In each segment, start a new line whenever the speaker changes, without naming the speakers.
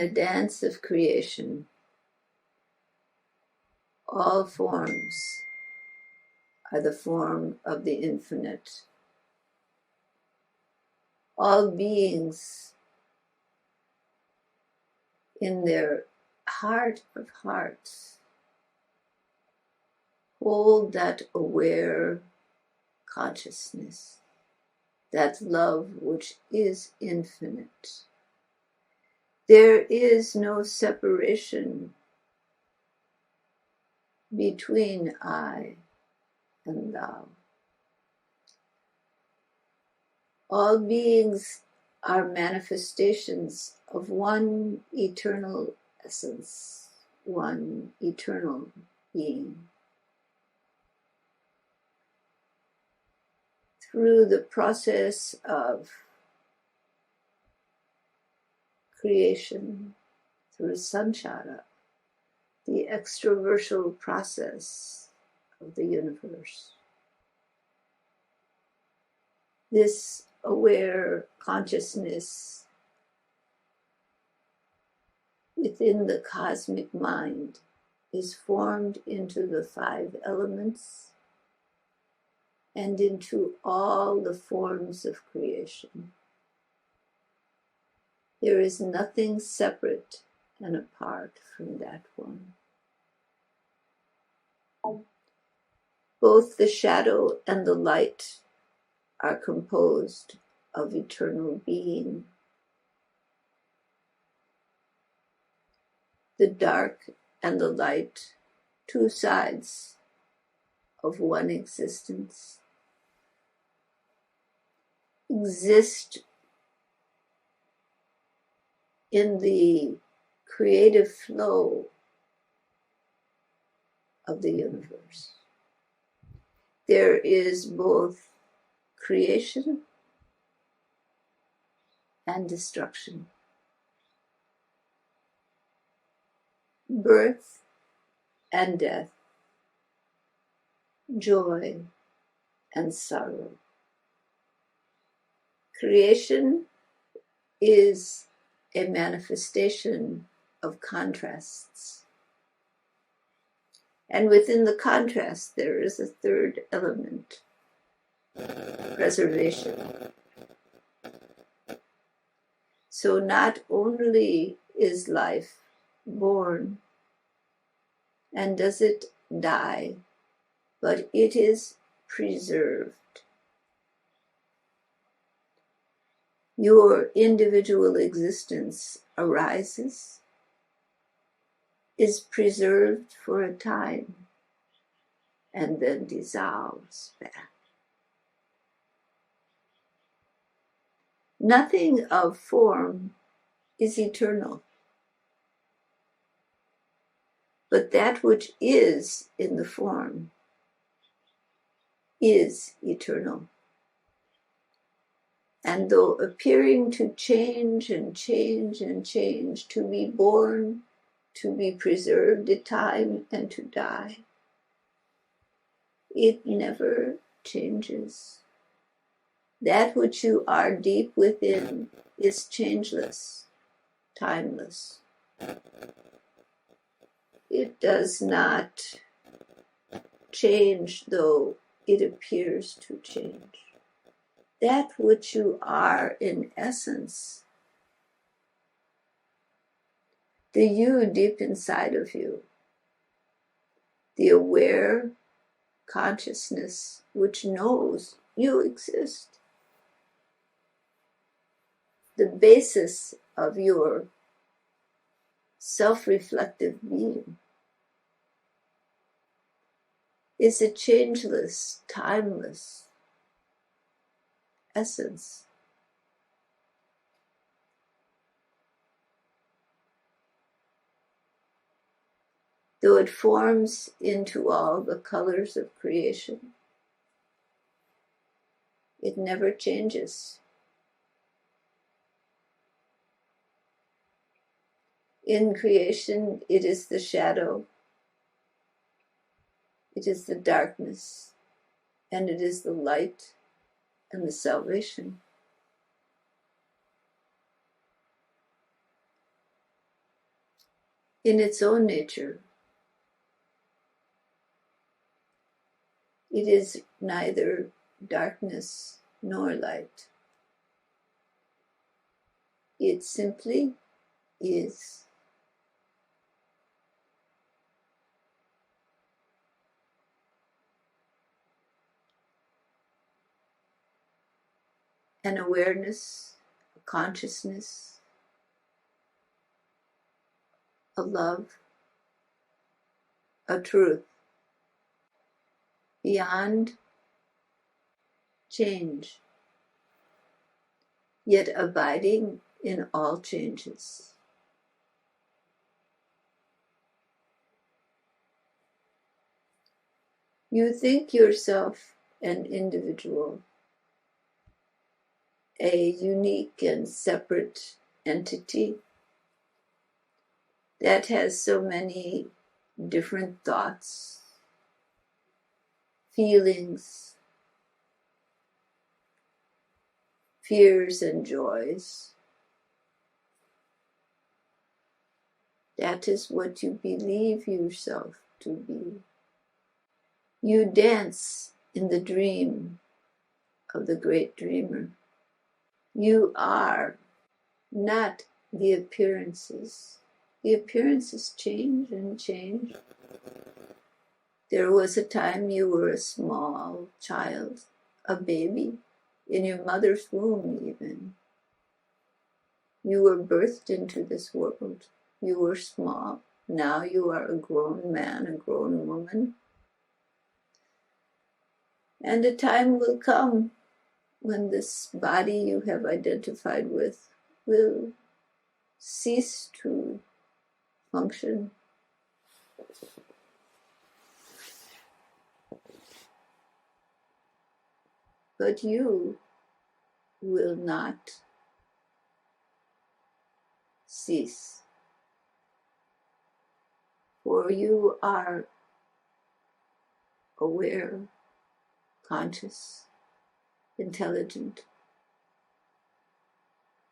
a dance of creation, all forms are the form of the infinite. All beings in their heart of hearts hold that aware consciousness, that love which is infinite. There is no separation between I and thou. All beings are manifestations of one eternal essence, one eternal being. Through the process of creation, through sanchara, the extraversal process of the universe, this aware consciousness within the cosmic mind is formed into the 5 elements and into all the forms of creation. There is nothing separate and apart from that one. Both the shadow and the light are composed of eternal being. The dark and the light, 2 sides of one existence, exist in the creative flow of the universe. There is both creation and destruction, birth and death, joy and sorrow. Creation is a manifestation of contrasts. And within the contrast, there is a 3rd element, preservation. So not only is life born and does it die, but it is preserved. Your individual existence arises, is preserved for a time, and then dissolves back. Nothing of form is eternal, but that which is in the form is eternal. And though appearing to change and change and change, to be born, to be preserved a time, and to die, it never changes. That which you are deep within is changeless, timeless. It does not change, though it appears to change. That which you are in essence, the you deep inside of you, the aware consciousness which knows you exist, the basis of your self-reflective being, is a changeless, timeless essence. Though it forms into all the colors of creation, it never changes. In creation, it is the shadow, it is the darkness, and it is the light and the salvation. in its own nature. It is neither darkness nor light. It simply is. An awareness, a consciousness, a love, a truth, beyond change, yet abiding in all changes. You think yourself an individual, a unique and separate entity that has so many different thoughts, feelings, fears, and joys. That is what you believe yourself to be. You dance in the dream of the great dreamer. You are not the appearances. The appearances change and change. There was a time you were a small child, a baby, in your mother's womb even. You were birthed into this world. You were small. Now you are a grown man, a grown woman. And a time will come when this body you have identified with will cease to function. But you will not cease, for you are aware, conscious, intelligent.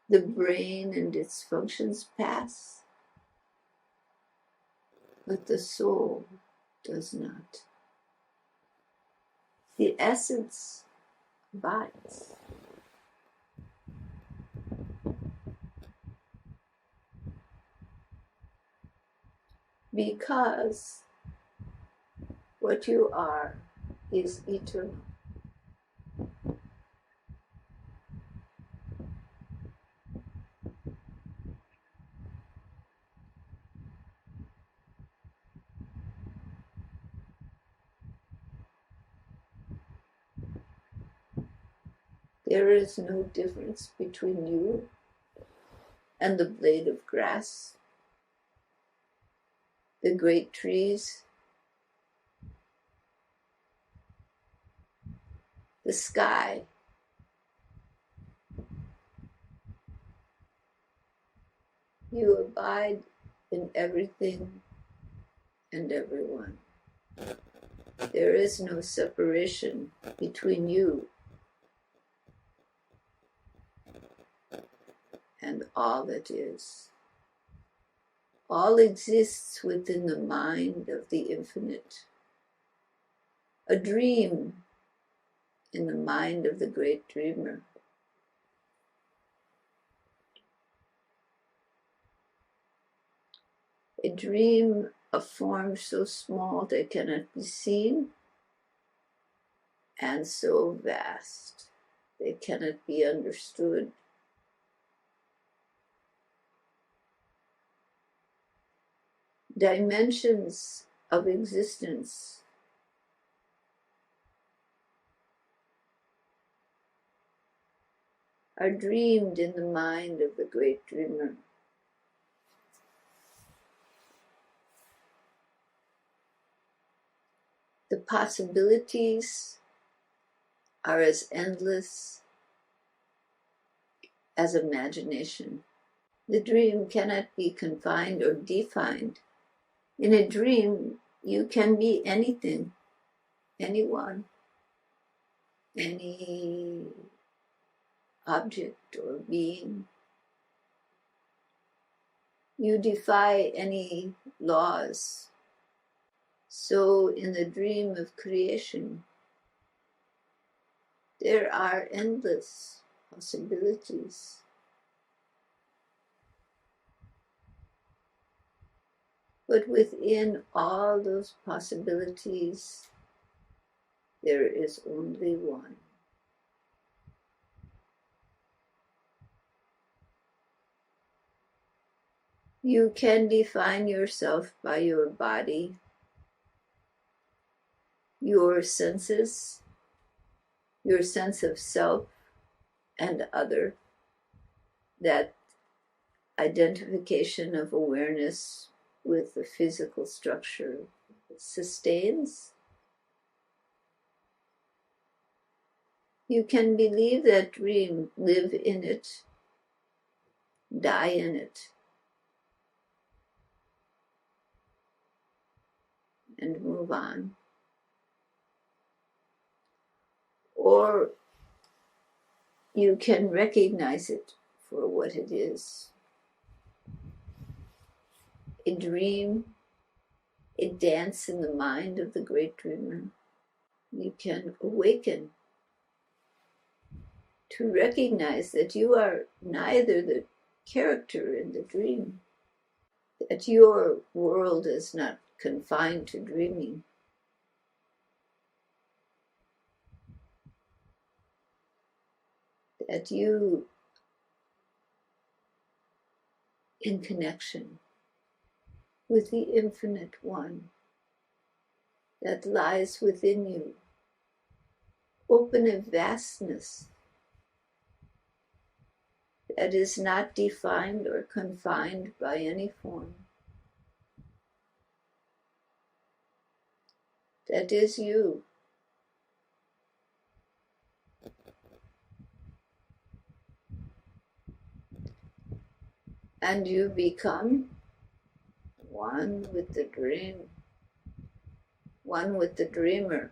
The brain and its functions pass, but the soul does not. The essence abides. Because what you are is eternal. There is no difference between you and the blade of grass, the great trees, the sky. You abide in everything and everyone. There is no separation between you and all that is. All exists within the mind of the infinite. A dream in the mind of the great dreamer. A dream of form so small they cannot be seen, and so vast they cannot be understood. Dimensions of existence are dreamed in the mind of the great dreamer. The possibilities are as endless as imagination. The dream cannot be confined or defined. In a dream, you can be anything, anyone, any object or being. You defy any laws. So in the dream of creation, there are endless possibilities. But within all those possibilities, there is only one. You can define yourself by your body, your senses, your sense of self and other, that identification of awareness with the physical structure sustains. You can believe that dream, live in it, die in it, and move on. Or you can recognize it for what it is. A dream, a dance in the mind of the great dreamer. You can awaken to recognize that you are neither the character in the dream, that your world is not confined to dreaming, that you, in connection with the infinite one that lies within you, open a vastness that is not defined or confined by any form. That is you. And you become one with the dream, one with the dreamer.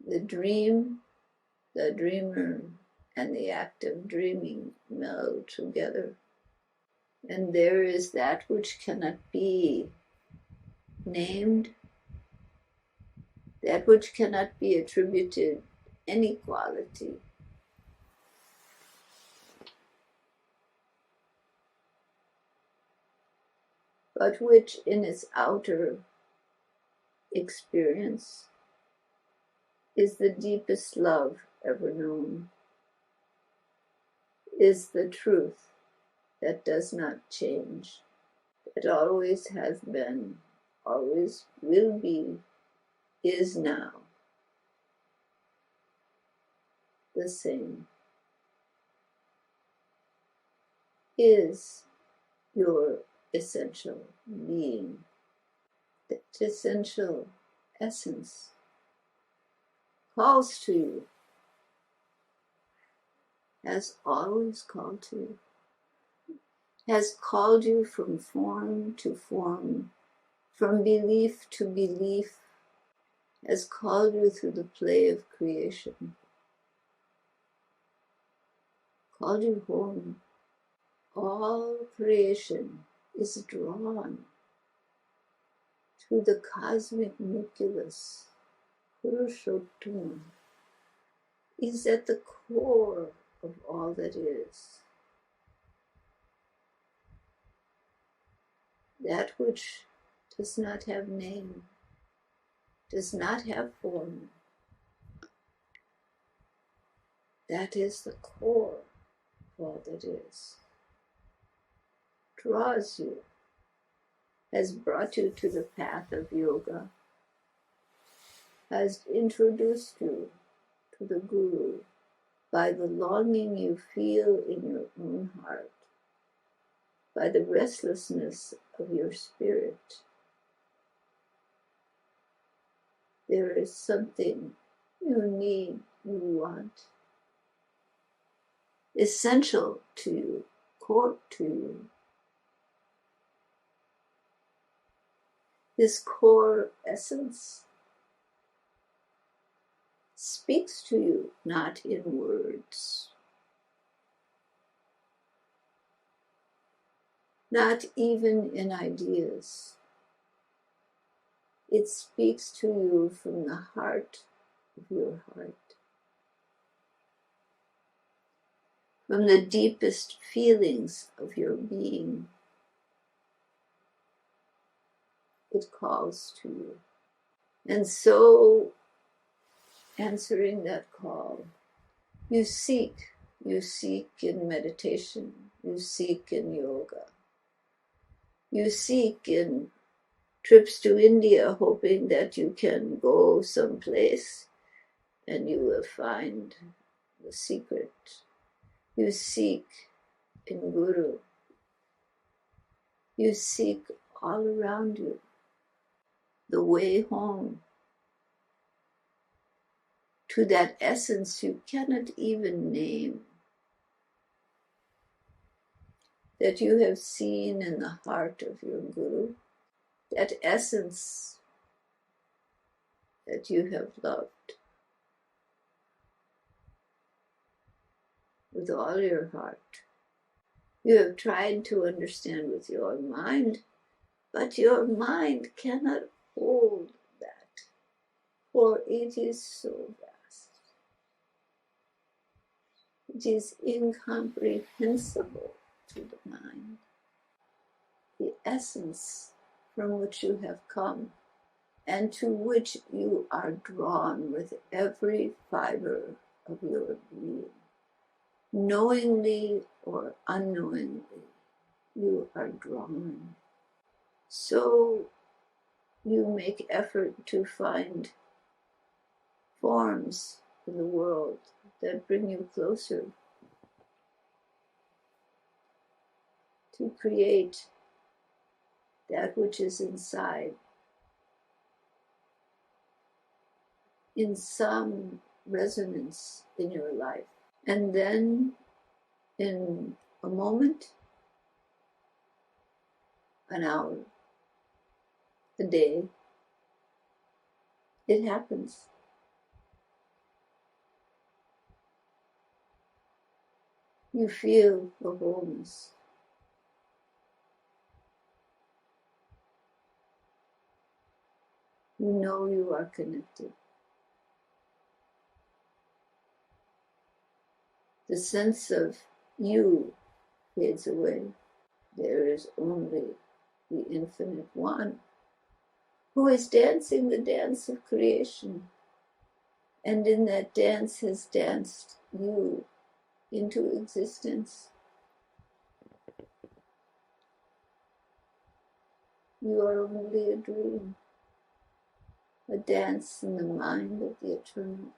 The dream, the dreamer, and the act of dreaming meld together. And there is that which cannot be named, that which cannot be attributed any quality. But which in its outer experience is the deepest love ever known, is the truth that does not change, that always has been, always will be, is now the same, is your essential being, that essential essence calls to you, has always called to you, has called you from form to form, from belief to belief, has called you through the play of creation, called you home. All creation is drawn to the cosmic nucleus. Purushottam is at the core of all that is. That which does not have name, does not have form. That is the core of all that is. Draws you, has brought you to the path of yoga, has introduced you to the Guru by the longing you feel in your own heart, by the restlessness of your spirit. There is something you need, you want, essential to you, core to you. This core essence speaks to you not in words, not even in ideas. It speaks to you from the heart of your heart, from the deepest feelings of your being. It calls to you. And so, answering that call, you seek in meditation, you seek in yoga, you seek in trips to India, hoping that you can go someplace and you will find the secret. You seek in Guru. You seek all around you the way home to that essence you cannot even name, that you have seen in the heart of your Guru, that essence that you have loved with all your heart. You have tried to understand with your mind, but your mind cannot hold that, for it is so vast. It is incomprehensible to the mind. The essence from which you have come and to which you are drawn with every fiber of your being. Knowingly or unknowingly, you are drawn. So you make effort to find forms in the world that bring you closer, to create that which is inside in some resonance in your life. And then in a moment, an hour, a day, it happens. You feel the wholeness. You know you are connected. The sense of you fades away. There is only the infinite one who is dancing the dance of creation. And in that dance has danced you into existence. You are only a dream, a dance in the mind of the eternal.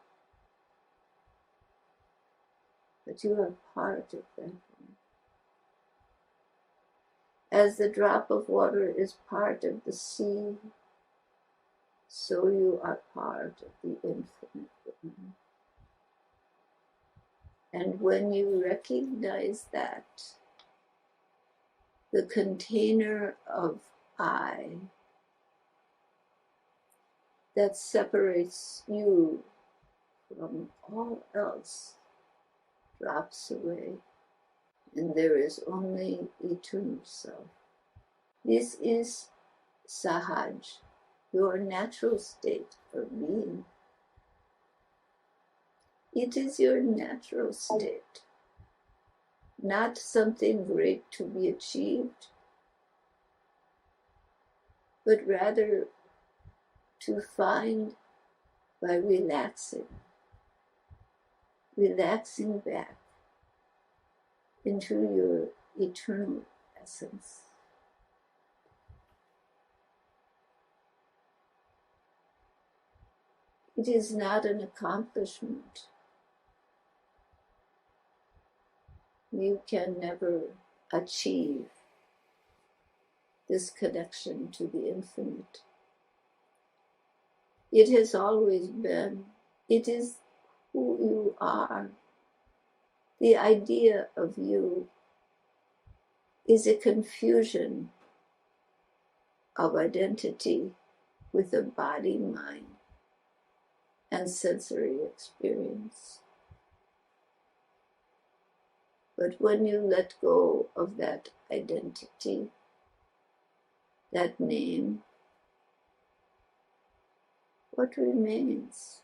But you are part of that one. As the drop of water is part of the sea, so you are part of the infinite one. And when you recognize that, the container of I that separates you from all else drops away, and there is only eternal self. This is Sahaj, your natural state of being. It is your natural state, not something great to be achieved, but rather to find by relaxing back into your eternal essence. It is not an accomplishment. You can never achieve this connection to the infinite. It has always been. It is who you are. The idea of you is a confusion of identity with a body, mind, and sensory experience. But when you let go of that identity, that name, what remains?